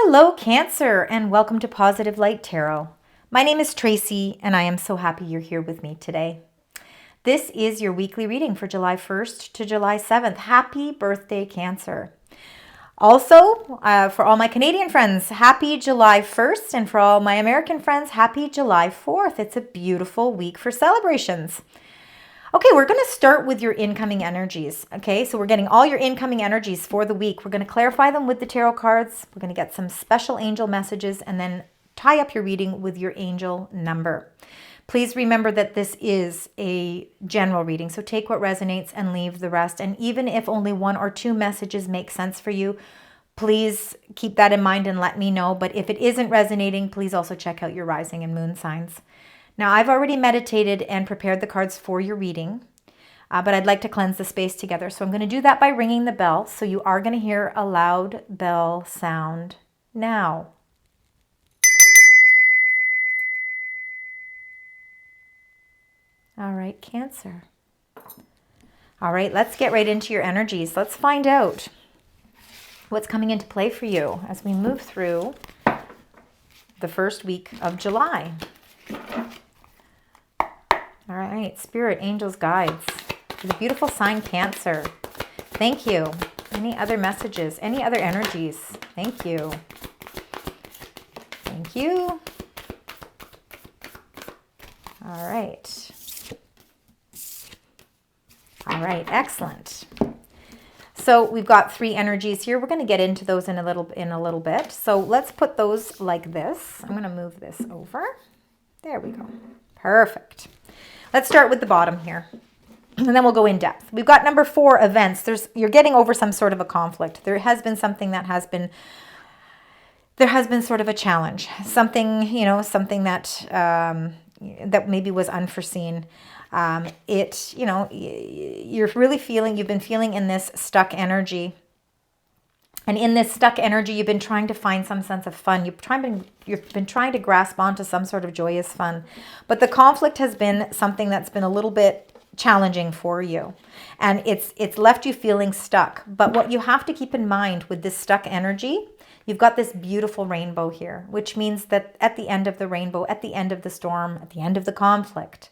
Hello, Cancer, and welcome to Positive Light Tarot. My name is Tracy, and I am so happy you're here with me today. This is your weekly reading for July 1st to July 7th. Happy birthday, Cancer. Also, for all my Canadian friends, happy July 1st, and for all my American friends, happy July 4th. It's a beautiful week for celebrations. Okay, we're going to start with your incoming energies. Okay, so we're getting all your incoming energies for the week. We're going to clarify them with the tarot cards. We're going to get some special angel messages and then tie up your reading with your angel number. Please remember that this is a general reading, so take what resonates and leave the rest. And even if only one or two messages make sense for you, please keep that in mind and let me know. But if it isn't resonating, please also check out your rising and moon signs. Now, I've already meditated and prepared the cards for your reading, but I'd like to cleanse the space together. So I'm going to do that by ringing the bell. So you are going to hear a loud bell sound now. All right, Cancer. All right, let's get right into your energies. Let's find out what's coming into play for you as we move through the first week of July. All right, Spirit, Angels, Guides, for the beautiful sign Cancer. Thank you. Any other messages? Any other energies? Thank you. Thank you. All right. All right, excellent. So we've got three energies here. We're going to get into those in a little bit. So let's put those like this. I'm going to move this over. There we go. Perfect. Let's start with the bottom here, and then we'll go in depth. We've got number 4, events. You're getting over some sort of a conflict. There has been something that there has been sort of a challenge, something that that maybe was unforeseen. You've been feeling in this stuck energy. And in this stuck energy, you've been trying to find some sense of fun. You've been trying to grasp onto some sort of joyous fun. But the conflict has been something that's been a little bit challenging for you. And it's left you feeling stuck. But what you have to keep in mind with this stuck energy, you've got this beautiful rainbow here, which means that at the end of the rainbow, at the end of the storm, at the end of the conflict,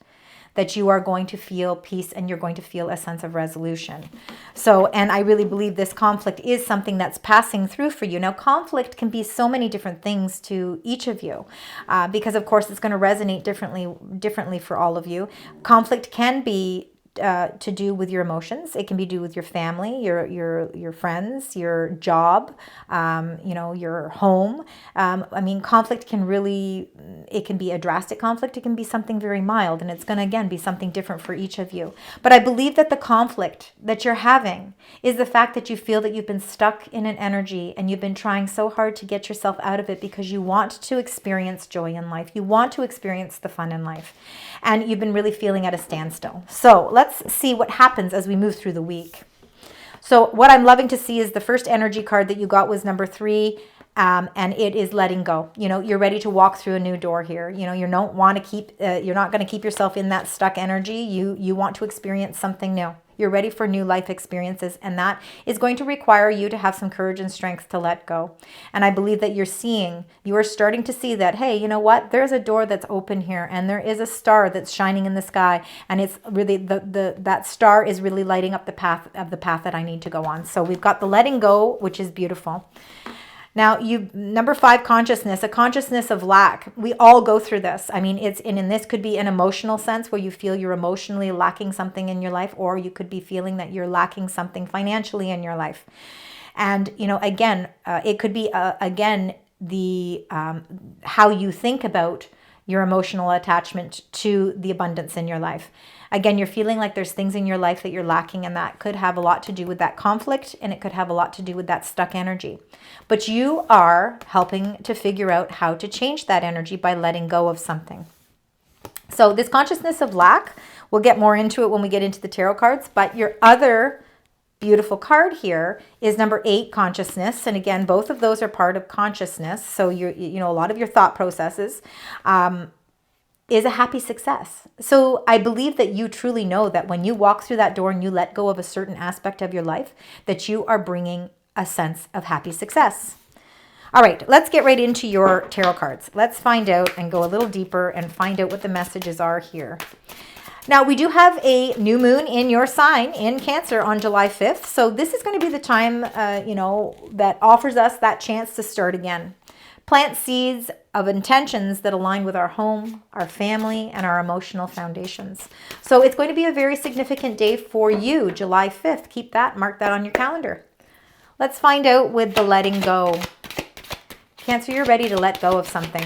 that you are going to feel peace and you're going to feel a sense of resolution. So, and I really believe this conflict is something that's passing through for you. Now, conflict can be so many different things to each of you, because of course it's going to resonate differently for all of you. Conflict can be to do with your emotions. It can be do with your family, your friends, your job, your home. Conflict it can be a drastic conflict. It can be something very mild, and it's going to, again, be something different for each of you. But I believe that the conflict that you're having is the fact that you feel that you've been stuck in an energy and you've been trying so hard to get yourself out of it because you want to experience joy in life. You want to experience the fun in life, and you've been really feeling at a standstill. So let's see what happens as we move through the week. So what I'm loving to see is the first energy card that you got was number 3, and it is letting go. You're ready to walk through a new door here. You're not going to keep yourself in that stuck energy. You want to experience something new. You're ready for new life experiences, and that is going to require you to have some courage and strength to let go. And I believe that you are starting to see that, hey, you know what? There's a door that's open here, and there is a star that's shining in the sky, and it's really that star is really lighting up the path that I need to go on. So we've got the letting go, which is beautiful. Now, number 5, consciousness, a consciousness of lack. We all go through this. In this could be an emotional sense where you feel you're emotionally lacking something in your life, or you could be feeling that you're lacking something financially in your life. And, it could be, how you think about your emotional attachment to the abundance in your life. Again, you're feeling like there's things in your life that you're lacking, and that could have a lot to do with that conflict, and it could have a lot to do with that stuck energy. But you are helping to figure out how to change that energy by letting go of something. So this consciousness of lack, we'll get more into it when we get into the tarot cards, but your other beautiful card here is number 8, consciousness. And again, both of those are part of consciousness. So a lot of your thought processes. Is a happy success. So I believe that you truly know that when you walk through that door and you let go of a certain aspect of your life, that you are bringing a sense of happy success. All right, let's get right into your tarot cards. Let's find out and go a little deeper and find out what the messages are here. Now, we do have a new moon in your sign in Cancer on July 5th. So this is going to be the time, that offers us that chance to start again. Plant seeds of intentions that align with our home, our family, and our emotional foundations. So it's going to be a very significant day for you, July 5th. Keep that, mark that on your calendar. Let's find out with the letting go. Cancer, you're ready to let go of something.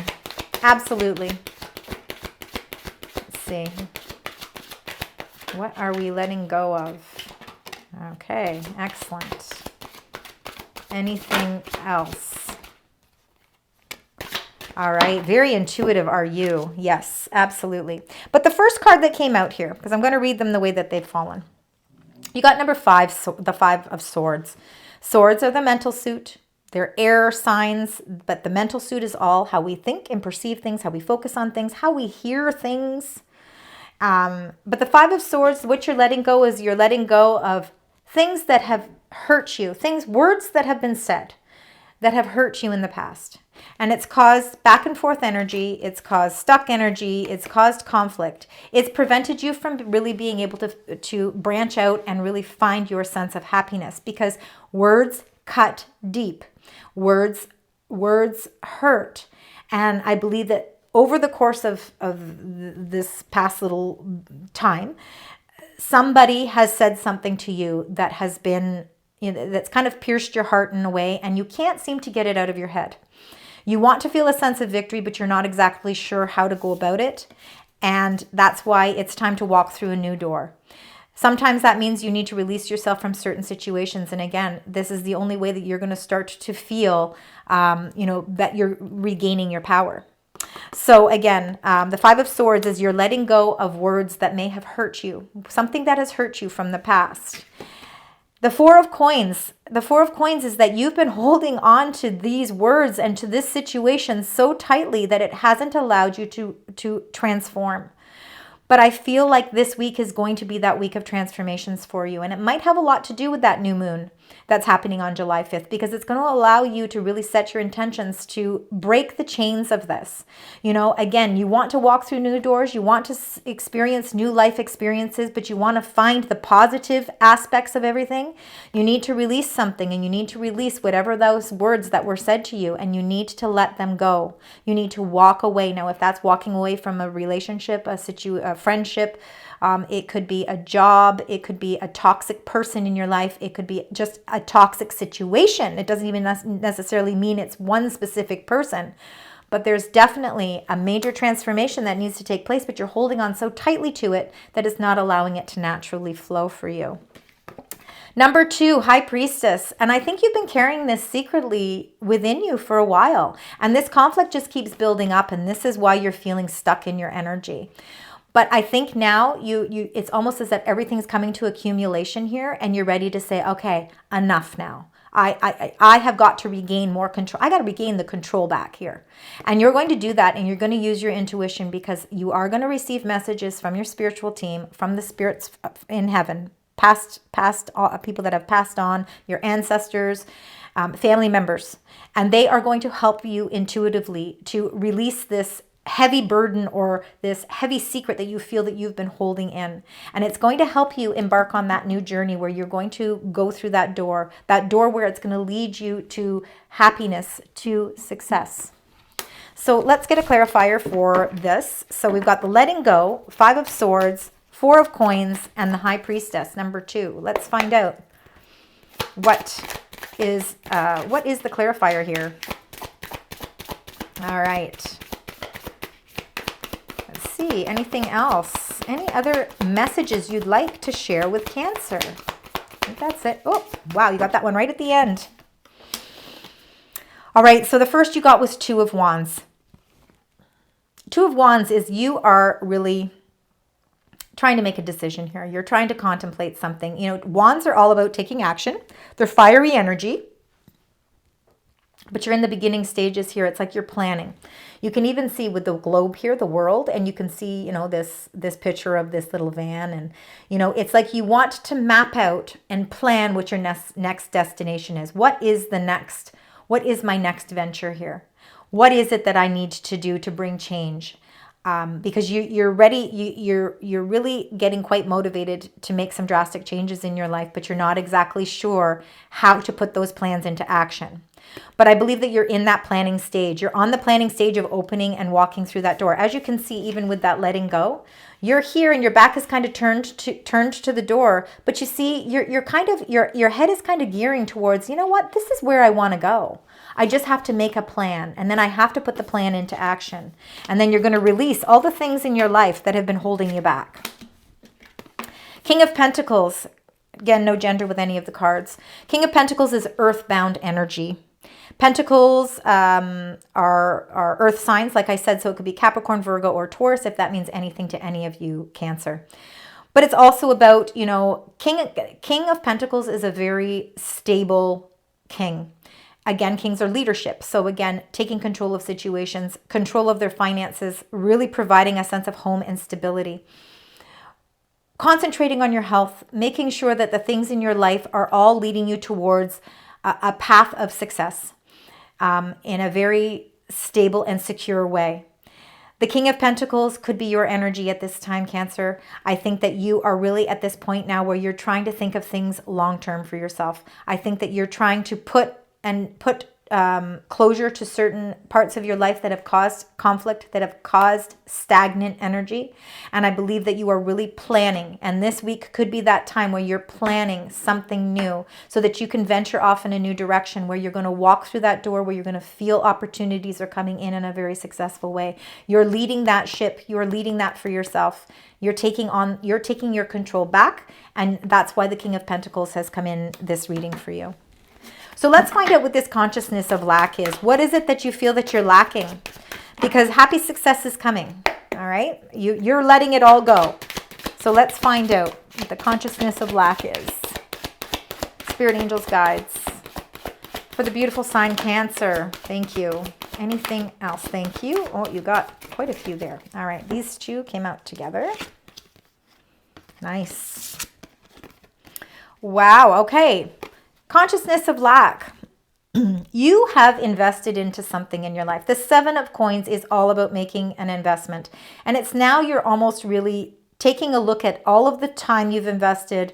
Absolutely. Let's see. What are we letting go of? Okay, excellent. Anything else? All right, very intuitive are you. Yes, absolutely. But the first card that came out here, because I'm going to read them the way that they've fallen. You got number 5, so the 5 of Swords. Swords are the mental suit. They're air signs, but the mental suit is all how we think and perceive things, how we focus on things, how we hear things. But the 5 of Swords, what you're letting go is you're letting go of things that have hurt you, words that have been said that have hurt you in the past. And it's caused back and forth energy. It's caused stuck energy. It's caused conflict. It's prevented you from really being able to branch out and really find your sense of happiness, because words cut deep. Words hurt. And I believe that over the course of this past little time, somebody has said something to you that has been, that's kind of pierced your heart in a way, and you can't seem to get it out of your head. You want to feel a sense of victory, but you're not exactly sure how to go about it. And that's why it's time to walk through a new door. Sometimes that means you need to release yourself from certain situations. And again, this is the only way that you're going to start to feel, that you're regaining your power. So again, the 5 of Swords is you're letting go of words that may have hurt you, something that has hurt you from the past. The 4 of Coins. The 4 of Coins is that you've been holding on to these words and to this situation so tightly that it hasn't allowed you to transform. But I feel like this week is going to be that week of transformations for you. And it might have a lot to do with that new moon that's happening on July 5th, because it's going to allow you to really set your intentions to break the chains of this. Again, you want to walk through new doors. You want to experience new life experiences, but you want to find the positive aspects of everything. You need to release something, and you need to release whatever those words that were said to you, and you need to let them go. You need to walk away. Now, if that's walking away from a relationship, a friendship, it could be a job, it could be a toxic person in your life, it could be just a toxic situation. It doesn't even necessarily mean it's one specific person, but there's definitely a major transformation that needs to take place, but you're holding on so tightly to it that it's not allowing it to naturally flow for you. Number 2, High Priestess. And I think you've been carrying this secretly within you for a while, and this conflict just keeps building up, and this is why you're feeling stuck in your energy. But I think now it's almost as if everything's coming to accumulation here, and you're ready to say, okay, enough now. I have got to regain more control. I got to regain the control back here. And you're going to do that, and you're going to use your intuition, because you are going to receive messages from your spiritual team, from the spirits in heaven, past people that have passed on, your ancestors, family members. And they are going to help you intuitively to release this heavy burden or this heavy secret that you feel that you've been holding in. And it's going to help you embark on that new journey where you're going to go through that door where it's going to lead you to happiness, to success. So let's get a clarifier for this. So we've got the letting go, 5 of Swords, 4 of Coins, and the High Priestess, number 2. Let's find out what is the clarifier here. All right. See, anything else? Any other messages you'd like to share with Cancer? I think that's it. Oh, wow, you got that one right at the end. All right, so the first you got was 2 of Wands. 2 of Wands is you are really trying to make a decision here. You're trying to contemplate something. Wands are all about taking action. They're fiery energy. But you're in the beginning stages here. It's like you're planning. You can even see with the globe here, the world, and you can see, this picture of this little van. And, it's like you want to map out and plan what your next destination is. What is the next? What is my next venture here? What is it that I need to do to bring change? Because you're ready, you're really getting quite motivated to make some drastic changes in your life, but you're not exactly sure how to put those plans into action. But I believe that you're in that planning stage. You're on the planning stage of opening and walking through that door. As you can see, even with that letting go, you're here and your back is kind of turned to the door. But you see, you're kind of your head is kind of gearing towards, you know what, this is where I want to go. I just have to make a plan, and then I have to put the plan into action. And then you're going to release all the things in your life that have been holding you back. King of Pentacles. Again, no gender with any of the cards. King of Pentacles is earthbound energy. Pentacles are earth signs, like I said, so it could be Capricorn, Virgo, or Taurus, if that means anything to any of you, Cancer. But it's also about, you know, King of Pentacles is a very stable king. Again, kings are leadership. So again, taking control of situations, control of their finances, really providing a sense of home and stability. Concentrating on your health, making sure that the things in your life are all leading you towards a path of success in a very stable and secure way. The King of Pentacles could be your energy at this time, Cancer. I think that you are really at this point now where you're trying to think of things long-term for yourself. I think that you're trying to put closure to certain parts of your life that have caused conflict, that have caused stagnant energy. And I believe that you are really planning. And this week could be that time where you're planning something new so that you can venture off in a new direction, where you're going to walk through that door, where you're going to feel opportunities are coming in a very successful way. You're leading that ship. You're leading that for yourself. You're taking your control back. And that's why the King of Pentacles has come in this reading for you. So let's find out what this consciousness of lack is. What is it that you feel that you're lacking? Because happy success is coming, all right? You're letting it all go. So let's find out what the consciousness of lack is. Spirit, angels, guides. For the beautiful sign Cancer, thank you. Anything else? Thank you. Oh, you got quite a few there. All right, these two came out together. Nice. Wow, okay. Consciousness of lack. You have invested into something in your life. The Seven of Coins is all about making an investment. And it's now you're almost really taking a look at all of the time you've invested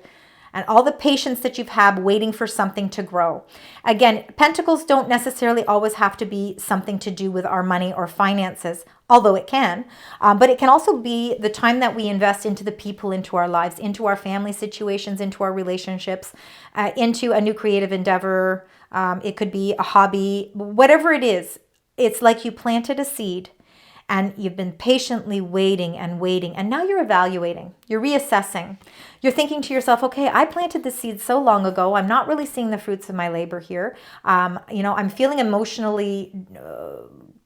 and all the patience that you've had waiting for something to grow. Again, pentacles don't necessarily always have to be something to do with our money or finances, although it can. But it can also be the time that we invest into the people into our lives, into our family situations, into our relationships, into a new creative endeavor. It could be a hobby, whatever it is. It's like you planted a seed and you've been patiently waiting, and now you're evaluating, you're reassessing. You're thinking to yourself, okay, I planted the seed so long ago, I'm not really seeing the fruits of my labor here. I'm feeling emotionally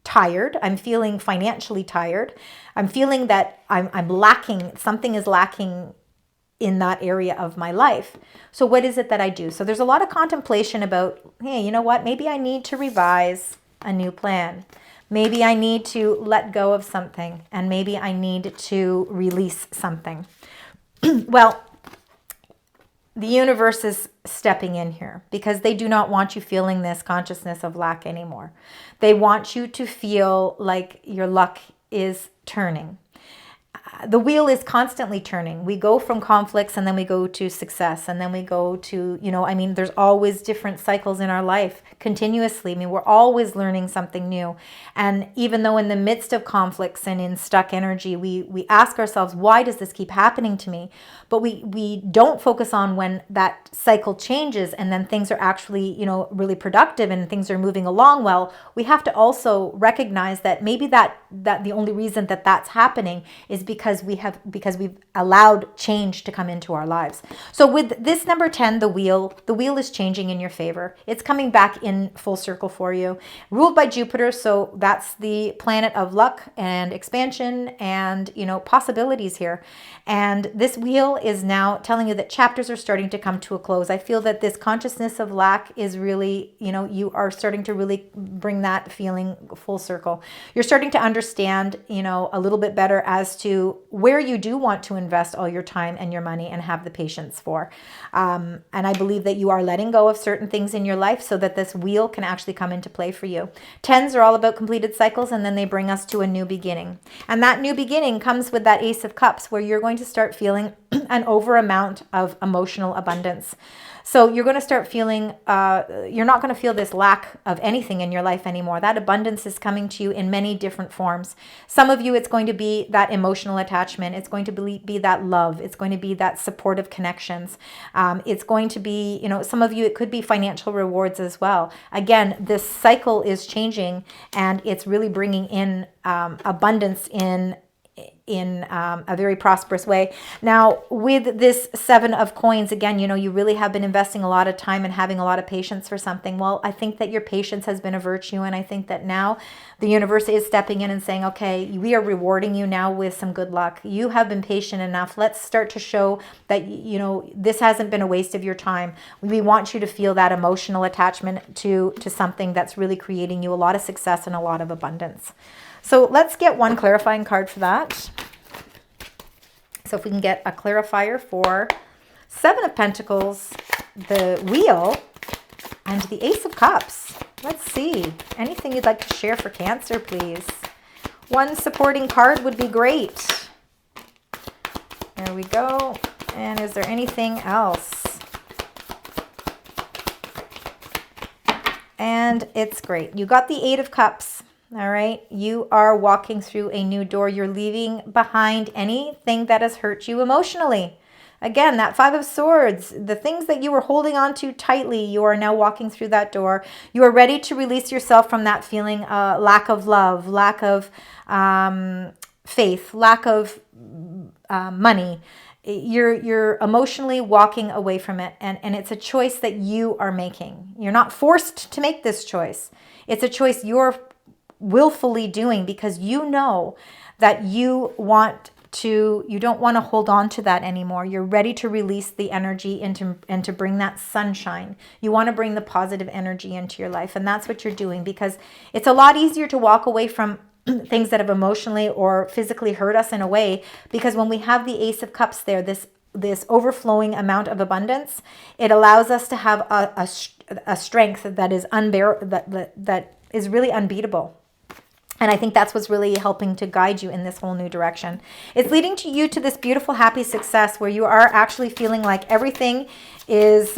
tired. I'm feeling financially tired. I'm feeling that I'm lacking, something is lacking in that area of my life. So what is it that I do? So there's a lot of contemplation about, hey, you know what? Maybe I need to revise a new plan. Maybe I need to let go of something, and maybe I need to release something. Well, the universe is stepping in here because they do not want you feeling this consciousness of lack anymore. They want you to feel like your luck is turning. The wheel is constantly turning. We go from conflicts and then we go to success and then we go to, there's always different cycles in our life continuously. We're always learning something new. And even though in the midst of conflicts and in stuck energy, we ask ourselves, why does this keep happening to me? But we don't focus on when that cycle changes and then things are actually, really productive and things are moving along well. We have to also recognize that maybe that the only reason that that's happening is because we've allowed change to come into our lives. So with this number 10, the wheel is changing in your favor. It's coming back in full circle for you. Ruled by Jupiter, so that's the planet of luck and expansion and, possibilities here. And this wheel is now telling you that chapters are starting to come to a close. I feel that this consciousness of lack is really, you are starting to really bring that feeling full circle. You're starting to understand, a little bit better as to you where you do want to invest all your time and your money and have the patience for. And I believe that you are letting go of certain things in your life so that this wheel can actually come into play for you. Tens are all about completed cycles, and then they bring us to a new beginning. And that new beginning comes with that Ace of Cups, where you're going to start feeling an over amount of emotional abundance. So you're going to start feeling, you're not going to feel this lack of anything in your life anymore. That abundance is coming to you in many different forms. Some of you, it's going to be that emotional attachment. It's going to be that love. It's going to be that supportive connections. It's going to be, some of you, it could be financial rewards as well. Again, this cycle is changing, and it's really bringing in abundance in a very prosperous way. Now, with this Seven of Coins, again, you really have been investing a lot of time and having a lot of patience for something. Well, I think that your patience has been a virtue, and I think that now the universe is stepping in and saying, okay, we are rewarding you now with some good luck. You have been patient enough. Let's start to show that, this hasn't been a waste of your time. We want you to feel that emotional attachment to something that's really creating you a lot of success and a lot of abundance. So let's get one clarifying card for that. So if we can get a clarifier for Seven of Pentacles, the Wheel, and the Ace of Cups. Let's see. Anything you'd like to share for Cancer, please? One supporting card would be great. There we go. And is there anything else? And it's great. You got the Eight of Cups. All right. You are walking through a new door. You're leaving behind anything that has hurt you emotionally. Again, that Five of Swords, the things that you were holding on to tightly, you are now walking through that door. You are ready to release yourself from that feeling, lack of love, lack of faith, lack of money. You're emotionally walking away from it, and it's a choice that you are making. You're not forced to make this choice. It's a choice you're willfully doing because you know that you don't want to hold on to that anymore. You're ready to release the energy and to bring that sunshine. You want to bring the positive energy into your life, and that's what you're doing, because it's a lot easier to walk away from things that have emotionally or physically hurt us in a way, because when we have the Ace of Cups there, this overflowing amount of abundance, it allows us to have a strength that is that is really unbeatable. And I think that's what's really helping to guide you in this whole new direction. It's leading to you to this beautiful, happy success where you are actually feeling like everything is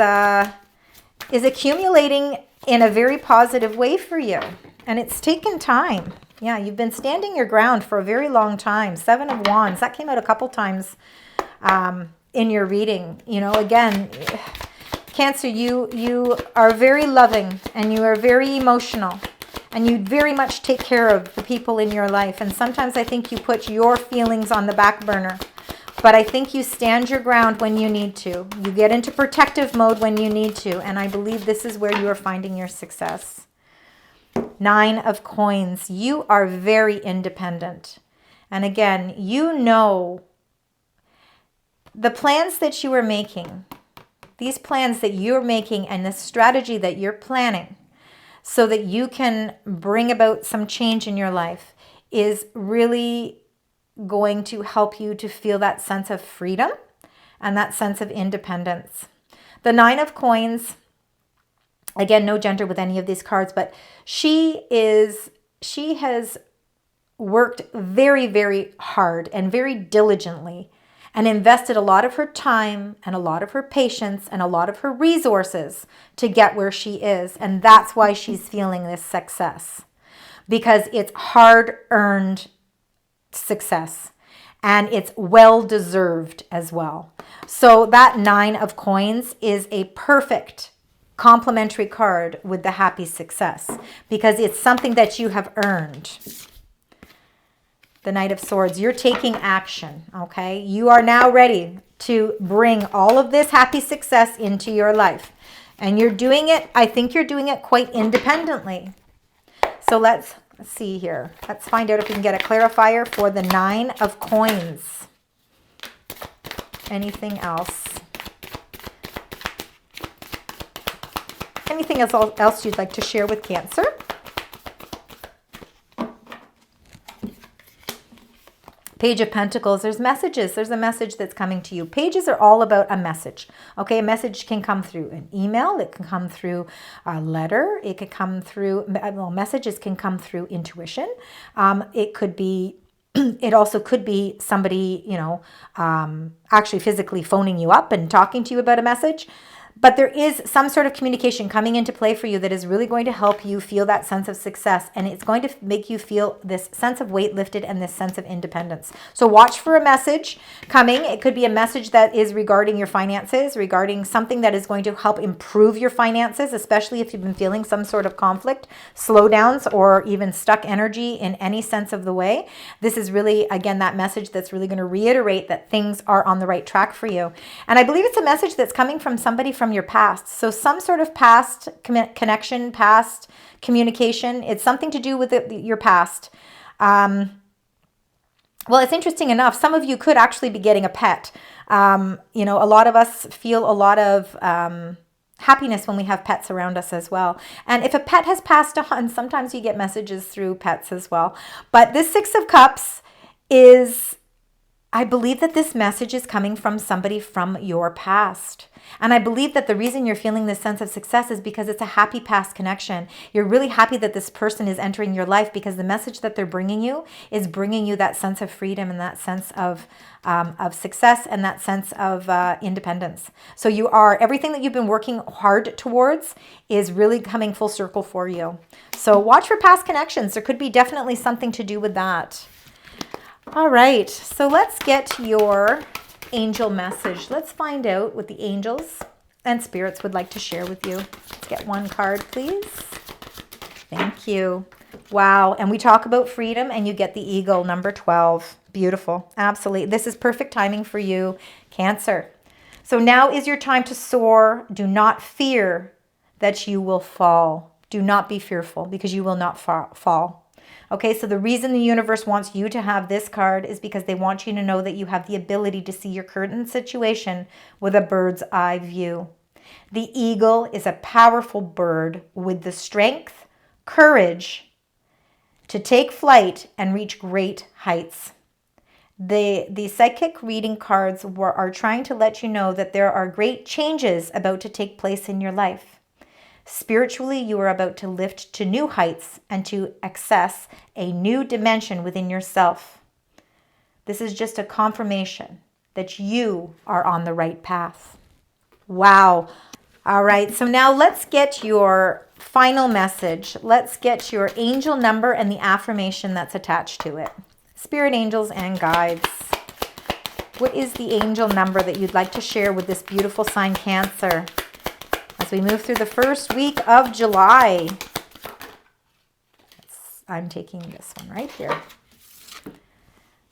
accumulating in a very positive way for you. And it's taken time. Yeah, you've been standing your ground for a very long time. Seven of Wands, that came out a couple times in your reading. Again, Cancer, you are very loving and you are very emotional. And you very much take care of the people in your life. And sometimes I think you put your feelings on the back burner. But I think you stand your ground when you need to. You get into protective mode when you need to. And I believe this is where you are finding your success. Nine of Coins. You are very independent. And again, the plans that you are making, these plans that you're making and the strategy that you're planning, so that you can bring about some change in your life, is really going to help you to feel that sense of freedom and that sense of independence. The Nine of Coins, again, no gender with any of these cards, but she has worked very, very hard and very diligently and invested a lot of her time and a lot of her patience and a lot of her resources to get where she is. And that's why she's feeling this success, because it's hard-earned success and it's well-deserved as well. So that Nine of Coins is a perfect complementary card with the happy success, because it's something that you have earned. The Knight of Swords, you're taking action, okay? You are now ready to bring all of this happy success into your life. And you're doing it, I think you're doing it quite independently. So let's see here. Let's find out if we can get a clarifier for the Nine of Coins. Anything else? Anything else you'd like to share with Cancer? Page of Pentacles, there's messages. There's a message that's coming to you. Pages are all about a message. Okay, a message can come through an email. It can come through a letter. It could come through, well, messages can come through intuition. It could be, it also could be somebody, you know, actually physically phoning you up and talking to you about a message. But there is some sort of communication coming into play for you that is really going to help you feel that sense of success. And it's going to make you feel this sense of weight lifted and this sense of independence. So watch for a message coming. It could be a message that is regarding your finances, regarding something that is going to help improve your finances, especially if you've been feeling some sort of conflict, slowdowns, or even stuck energy in any sense of the way. This is really, again, that message that's really going to reiterate that things are on the right track for you. And I believe it's a message that's coming from somebody from your past. So some sort of past connection, past communication. It's something to do with your past. Well, it's interesting enough. Some of you could actually be getting a pet. You know, a lot of us feel a lot of happiness when we have pets around us as well. And if a pet has passed on, sometimes you get messages through pets as well. But this Six of Cups is, I believe that this message is coming from somebody from your past. And I believe that the reason you're feeling this sense of success is because it's a happy past connection. You're really happy that this person is entering your life because the message that they're bringing you is bringing you that sense of freedom and that sense of success and that sense of independence. So you are, everything that you've been working hard towards is really coming full circle for you. So watch for past connections. There could be definitely something to do with that. All right, so let's get your angel message. Let's find out what the angels and spirits would like to share with you. Let's get one card, please. Thank you. Wow, and we talk about freedom and you get the eagle, number 12. Beautiful, absolutely. This is perfect timing for you, Cancer. So now is your time to soar. Do not fear that you will fall. Do not be fearful because you will not fall. Okay, so the reason the universe wants you to have this card is because they want you to know that you have the ability to see your current situation with a bird's eye view. The eagle is a powerful bird with the strength, courage to take flight and reach great heights. The psychic reading cards are trying to let you know that there are great changes about to take place in your life. Spiritually, you are about to lift to new heights and to access a new dimension within yourself. This is just a confirmation that you are on the right path. Wow. All right, so now let's get your final message. Let's get your angel number and the affirmation that's attached to it. Spirit angels and guides. What is the angel number that you'd like to share with this beautiful sign, Cancer? As we move through the first week of July. I'm taking this one right here.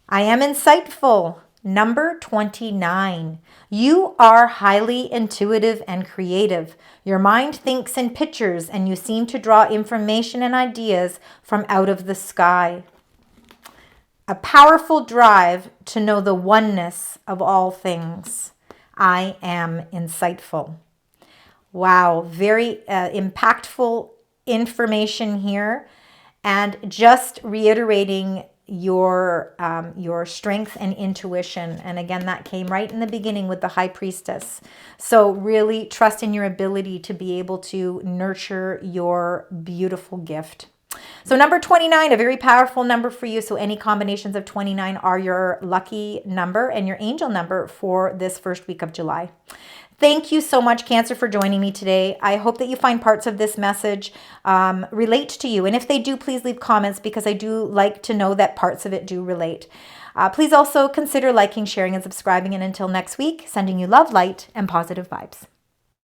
I am insightful. Number 29. You are highly intuitive and creative. Your mind thinks in pictures and you seem to draw information and ideas from out of the sky. A powerful drive to know the oneness of all things. I am insightful. Wow, very impactful information here, and just reiterating your strength and intuition. And again, that came right in the beginning with the High Priestess. So really trust in your ability to be able to nurture your beautiful gift. So number 29, a very powerful number for you. So any combinations of 29 are your lucky number and your angel number for this first week of July. Thank you so much, Cancer, for joining me today. I hope that you find parts of this message relate to you. And if they do, please leave comments because I do like to know that parts of it do relate. Please also consider liking, sharing, and subscribing. And until next week, sending you love, light, and positive vibes.